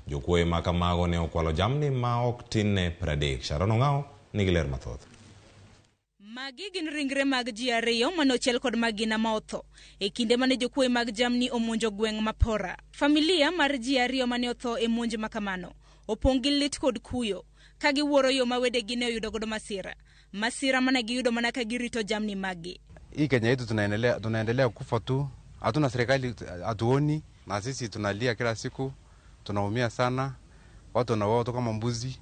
Jokuoye ma kamago ne okwalo jamni ma ok tinne 30. Sharon Ong'ao nigi ler mathoth. Magi gin ringre mag ji ariyo manochiel kod magina ma otho e kinde mane jokuoye mag jamni omonjo gweng' Mapora. Familia mar ji ariyo mane otho e monj makamano opong' gi lit kod kuyo ka giwuoro yo ma wedegi ne oyudo godo masira mana giyudo mana ka girito jamni magi. Hii Kenya yetu tunaendelea kufa tu, hatuna serikali, hatuoni, na sisi tunalia kila siku, tunaumia sana, watu wanauawa kama mbuzi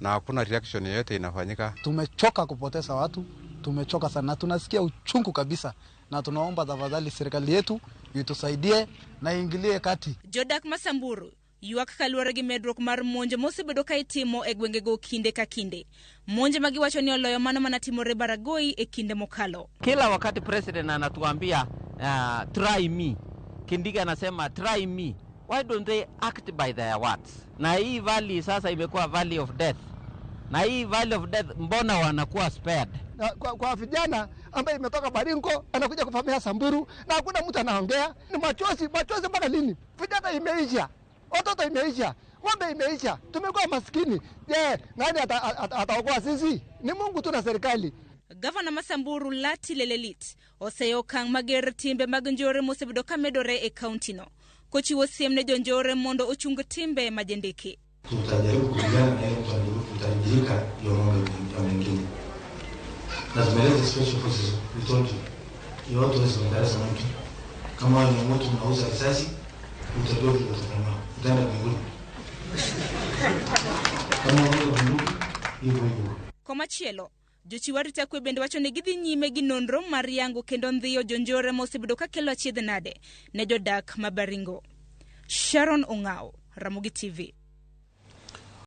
na hakuna reaction yoyote inafanyika. Tumechoka kupoteza watu, tumechoka sana, tunasikia uchungu kabisa, na tunaomba tafadhali serikali yetu itusaidie na ingilie kati. Jodak ma Samburu yuak kaluwore gi medruok mar monje mosebedo ka itimo e gwengego kinde ka kinde. Monje magiwacho ni oloyo mano manatimore Baragoi e kinde mokalo. Kila wakati president anatuambia try me, Kindiki anasema try me. Why don't they act by their words? Na hii valley sasa imekuwa valley of death. Na hii valley of death mbona wanakuwa spared? Kwa vijana ambaye imetoka Baringo anakuja kuvamia Samburu na hakuna mtu anaongea. Ni machozi mpaka lini? Vijana imeisha. Watoto imeisha. Ng'ombe imeisha. Tumekuwa maskini. Je, nani ataokoa sisi? Ni Mungu tu na serikali. Gavana Masamburu Lati Lelelit oseyo kang mager timbe mag njore mosebedo ka medore e kaunti no. Kochiwo siem ne jonjore mondo ochung timbe majendeke. Tutajaribu kupigana na hiyo kutajirika hiyo mambo mengine. Na tumeleta special forces we you watu wasiendeleza mtu. Kama ni mtu unauza risasi, utajua utafanya. Utaenda mbinguni. Kama wewe bunduki, hivyo. Komachielo jochiwarita kwe bende wacho ne gidhi nyime gi nonro mar yango kendo ndhiyo jonjore mosebedo ka kelo achiedh nade ne jodak ma Baringo. Sharon Ong'ao, Ramogi TV.